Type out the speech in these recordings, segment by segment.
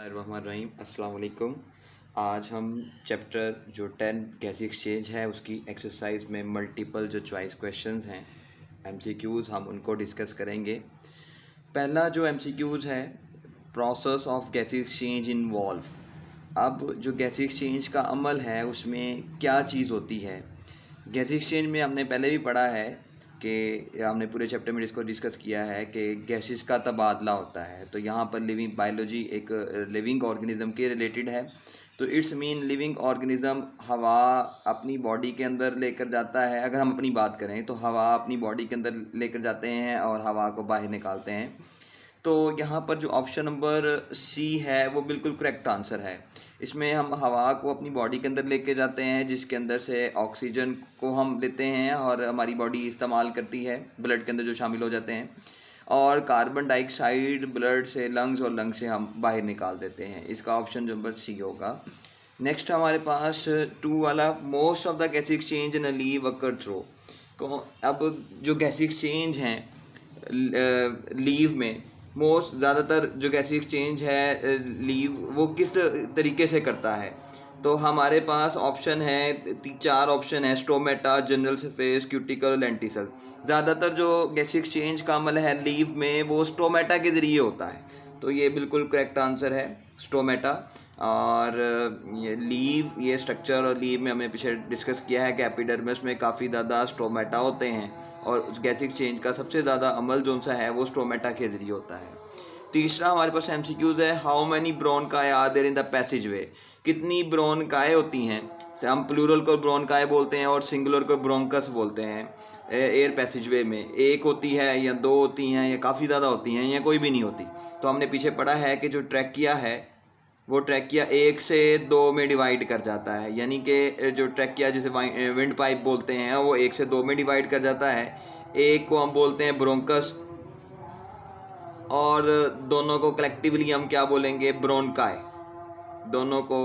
बिस्मिल्लाहिर्रहमानिर्रहीम अस्सलाम वालेकुम। आज हम चैप्टर जो 10 गैस एक्सचेंज है उसकी एक्सरसाइज में मल्टीपल जो चॉइस क्वेश्चंस हैं एमसीक्यूज़ हम उनको डिस्कस करेंगे। पहला जो एमसीक्यूज़ है, process of gas exchange involve. अब जो गैस एक्सचेंज का अमल है उसमें क्या चीज़ होती है। गैस एक्सचेंज में हमने पहले भी पढ़ा है कि हमने पूरे चैप्टर में इसको डिस्कस किया है कि गैसेस का तबादला होता है। तो यहाँ पर लिविंग बायोलॉजी एक लिविंग ऑर्गेनिज़म के रिलेटेड है। तो इट्स मीन लिविंग ऑर्गेनिज़म हवा अपनी बॉडी के अंदर लेकर जाता है। अगर हम अपनी बात करें तो हवा अपनी बॉडी के अंदर लेकर जाते हैं और हवा को बाहर निकालते हैं। तो यहाँ पर जो ऑप्शन नंबर सी है वो बिल्कुल करेक्ट आंसर है। इसमें हम हवा को अपनी बॉडी के अंदर लेके जाते हैं, जिसके अंदर से ऑक्सीजन को हम लेते हैं और हमारी बॉडी इस्तेमाल करती है, ब्लड के अंदर जो शामिल हो जाते हैं, और कार्बन डाइऑक्साइड ब्लड से लंग्स और लंग्स से हम बाहर निकाल देते हैं। इसका ऑप्शन नंबर सी होगा। नेक्स्ट हमारे पास 2 वाला, most of the gas exchange in a leave occur through. अब जो गैस एक्सचेंज हैं लीव में, मोस्ट ज़्यादातर जो गैस एक्सचेंज है लीव वो किस तरीके से करता है। तो हमारे पास ऑप्शन है 4 ऑप्शन है, स्टोमेटा, जनरल सरफेस, क्यूटिकल, लेंटिसल। ज़्यादातर जो गैस एक्सचेंज का अमल है लीव में वो स्टोमेटा के ज़रिए होता है। तो ये बिल्कुल करेक्ट आंसर है, स्टोमेटा। और ये लीव, ये स्ट्रक्चर और लीव में हमने पीछे डिस्कस किया है कि एपिडर्मिस में काफ़ी ज़्यादा स्टोमेटा होते हैं और उस गैस एक्सचेंज का सबसे ज़्यादा अमल जो सा है वो स्टोमेटा के ज़रिए होता है। तीसरा हमारे पास एमसीक्यूज़ है, how many bronchi are there in the passageway. कितनी ब्रोनकाई होती हैं, हम प्लूरल को ब्रोनकाई बोलते हैं और सिंगुलर को ब्रोंकस बोलते हैं। एयर पैसेज वे में 1 होती है या 2 होती हैं या काफ़ी ज़्यादा होती हैं या कोई भी नहीं होती। तो हमने पीछे पढ़ा है कि जो ट्रैकिया है वो ट्रैकिया 1 से 2 में डिवाइड कर जाता है, यानी कि जो ट्रैकिया जिसे विंड पाइप बोलते हैं वो 1 से 2 में डिवाइड कर जाता है। एक को हम बोलते हैं ब्रोंकस और दोनों को कलेक्टिवली हम क्या बोलेंगे, ब्रोनकाई। दोनों को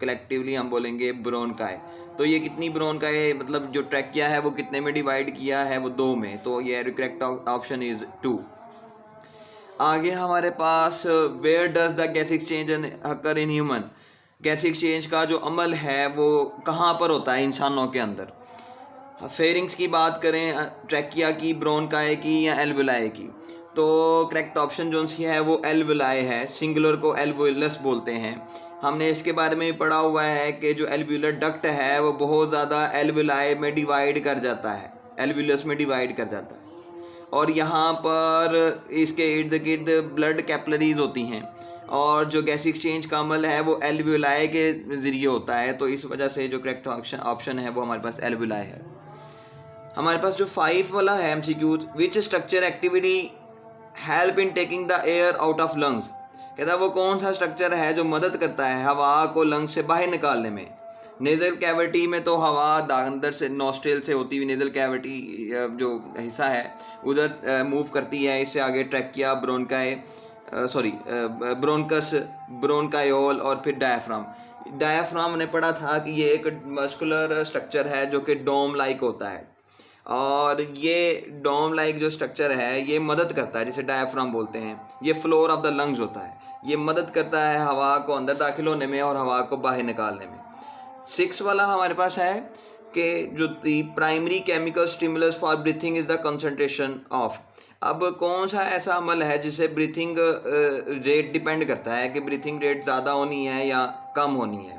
कलेक्टिवली हम बोलेंगे ब्रोनकाई। तो ये कितनी ब्रोनकाई, मतलब जो ट्रैकिया है वो कितने में डिवाइड किया है, वो 2 में। तो ये करेक्ट ऑप्शन इज़ 2। आगे हमारे पास where does the gas exchange occur in human. Gas exchange का जो अमल है वो कहाँ पर होता है इंसानों के अंदर। फेरिंग्स की बात करें, ट्रैकिया की, ब्रोनकाई की या एल्वुलाई की, तो करेक्ट ऑप्शन जो सी है वो एल्वुलाई है। सिंगुलर को एल्वुलस बोलते हैं। हमने इसके बारे में भी पढ़ा हुआ है कि जो एल्वुलर डक्ट है वो बहुत ज़्यादा एल्वुलाई में डिवाइड कर जाता है, एल्वुलस में डिवाइड कर जाता है। और यहाँ पर इसके इर्द गिर्द ब्लड कैपिलरीज होती हैं और जो गैस एक्सचेंज का अमल है वो एल्वुलाई के ज़रिए होता है। तो इस वजह से जो करेक्ट ऑप्शन है वो हमारे पास एल्वुलाई है। हमारे पास जो 5 वाला है MCQs, which structure activity help in taking the air out of lungs. कहता है वो कौन सा स्ट्रक्चर है जो मदद करता है हवा को लंग्स से बाहर निकालने में। नेज़ल कैविटी में तो हवा अंदर से नॉस्ट्रिल से होती हुई नेज़ल कैविटी जो हिस्सा है उधर मूव करती है। इससे आगे ट्रैकिया, ब्रोनकस, ब्रोनकायोल और फिर डायफ्राम। डायफ्राम ने पढ़ा था कि ये एक मस्कुलर स्ट्रक्चर है जो कि डोम लाइक होता है और ये डोम लाइक जो स्ट्रक्चर है ये मदद करता है, जिसे डायफ्राम बोलते हैं। ये फ्लोर ऑफ द लंग्स होता है, ये मदद करता है हवा को अंदर दाखिल होने में और हवा को बाहर निकालने में। 6 वाला हमारे पास है कि जो primary chemical stimulus for breathing is the concentration of. अब कौन सा ऐसा अमल है जिसे ब्रीथिंग रेट डिपेंड करता है कि ब्रीथिंग रेट ज़्यादा होनी है या कम होनी है।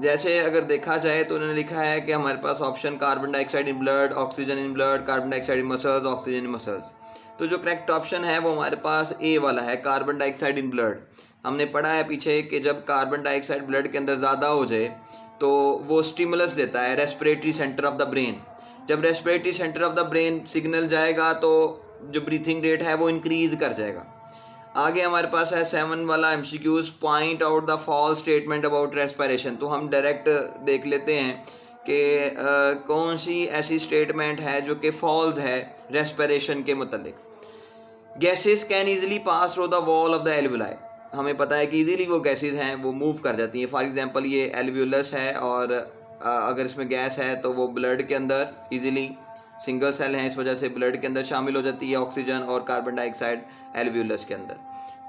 जैसे अगर देखा जाए तो उन्होंने लिखा है कि हमारे पास option carbon dioxide in blood, oxygen in blood, carbon dioxide in muscles, oxygen in muscles. तो जो करेक्ट ऑप्शन है वो हमारे पास ए वाला है, कार्बन डाइऑक्साइड इन ब्लड। हमने पढ़ा है पीछे कि जब कार्बन डाइऑक्साइड ब्लड के अंदर ज़्यादा हो जाए तो वो स्टिमुलस देता है respiratory centre of the brain. जब respiratory centre of the brain signal जाएगा तो जो ब्रीथिंग रेट है वो इंक्रीज़ कर जाएगा। आगे हमारे पास है 7 वाला MCQs, point out the false statement about respiration. तो हम डायरेक्ट देख लेते हैं कि कौन सी ऐसी स्टेटमेंट है जो कि फॉल्स है रेस्पिरेशन के मुतालिक। Gases can easily pass through the wall of the alveoli. हमें पता है कि इजीली वो गैसेस हैं वो मूव कर जाती हैं। फॉर एग्जांपल ये एल्वुलस है और अगर इसमें गैस है तो वो ब्लड के अंदर इजीली, सिंगल सेल हैं इस वजह से ब्लड के अंदर शामिल हो जाती है ऑक्सीजन और कार्बन डाइऑक्साइड एल्वुलस के अंदर।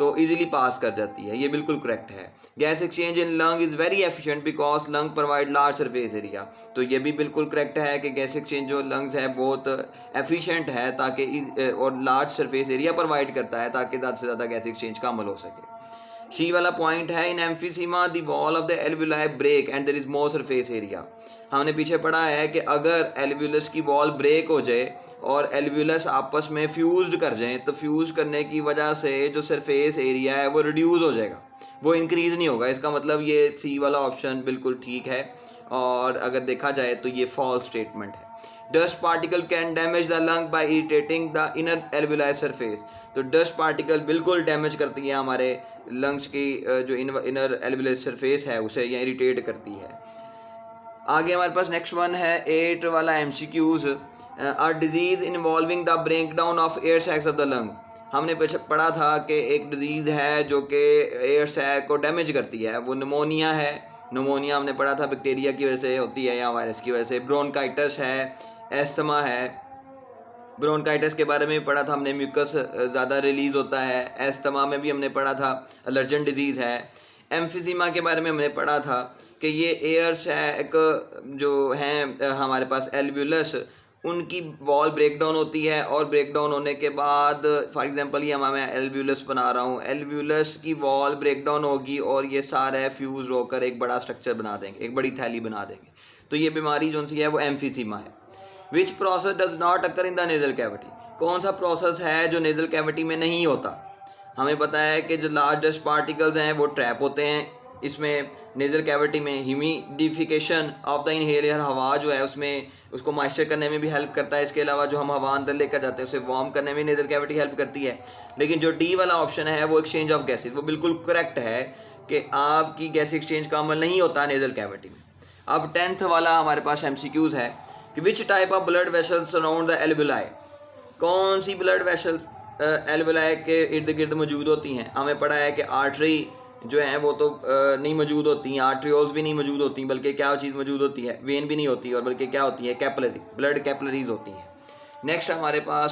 तो इजीली पास कर जाती है, ये बिल्कुल करेक्ट है। Gas exchange in lung is very efficient because lung provide large surface area, तो ये भी बिल्कुल करेक्ट है कि गैस एक्सचेंज जो लंग्स है बहुत एफिशिएंट है ताकि और लार्ज सरफेस एरिया प्रोवाइड करता है ताकि ज़्यादा से ज़्यादा गैस एक्सचेंज का अमल हो सके। सी वाला पॉइंट है, in emphysema the wall of the alveoli break and there is more surface area. हमने पीछे पढ़ा है कि अगर एल्वुलस की वॉल ब्रेक हो जाए और एल्वुलस आपस में फ्यूज्ड कर जाएं तो फ्यूज करने की वजह से जो सरफेस एरिया है वो रिड्यूस हो जाएगा, वो इंक्रीज़ नहीं होगा। इसका मतलब ये सी वाला ऑप्शन बिल्कुल ठीक है, और अगर देखा जाए तो ये फॉल्स स्टेटमेंट है। Dust particle can damage the lung by irritating the inner alveoli surface, तो डस्ट पार्टिकल बिल्कुल डैमेज करती है हमारे लंग्स की जो इनर एल्वुलाई सरफेस है उसे ये इरिटेट करती है। आगे हमारे पास नेक्स्ट वन है 8 वाला MCQs, a disease involving the break down of air sacs of the lung. हमने पढ़ा था कि एक डिजीज़ है जो कि एयर सैक को डैमेज करती है, वो निमोनिया है। निमोनिया हमने पढ़ा था बैक्टीरिया की वजह से होती है या वायरस की वजह से। ब्रोंकाइटिस है, एस्थमा है। ब्रोंकाइटिस के बारे में पढ़ा था हमने, म्यूकस ज़्यादा रिलीज़ होता है। एस्थमा में भी हमने पढ़ा था एलर्जन डिजीज़ है। एम्फीसीमा के बारे में हमने पढ़ा था कि ये एयर सैक जो हैं हमारे पास एल्वुलस, उनकी वॉल ब्रेक डाउन होती है और ब्रेक डाउन होने के बाद फॉर एग्जांपल ये मैं एल्वुलस बना रहा हूँ, एल्वुलस की वॉल ब्रेक डाउन होगी और ये सारे फ्यूज होकर एक बड़ा स्ट्रक्चर बना देंगे, एक बड़ी थैली बना देंगे। तो ये बीमारी जो सी है वो एम्फीसीमा है। Which process does not occur in the nasal cavity, कौन सा प्रोसेस है जो नेजल कैविटी में नहीं होता। हमें पता है कि जो लार्ज डस्ट पार्टिकल्स हैं वो ट्रैप होते हैं इसमें नेजल कैविटी में। ह्यूमिडिफिकेशन ऑफ द इनहेलर, हवा जो है उसमें उसको मॉइस्चर करने में भी हेल्प करता है। इसके अलावा जो हम हवा अंदर लेकर जाते हैं उसे वार्म करने में नेजल कैविटी हेल्प करती है। लेकिन जो डी वाला ऑप्शन है वो एक्सचेंज ऑफ गैसेज, वो बिल्कुल करेक्ट है कि आपकी गैस एक्सचेंज का अमल नहीं होता नेजल कैविटी में। अब 10th वाला हमारे पास MCQs है कि which type of blood vessels surround the alveoli, कौन सी ब्लड वेसल्स एल्वुलाई के इर्द गिर्द मौजूद होती हैं। हमें पढ़ा है कि आर्टरी जो है वो तो नहीं मौजूद होती हैं, आर्ट्रियोल्स भी नहीं मौजूद होती, बल्कि क्या चीज़ मौजूद होती है, वेन भी नहीं होती, और बल्कि क्या होती है, कैपिलरी, ब्लड कैपिलरीज होती हैं। नेक्स्ट हमारे पास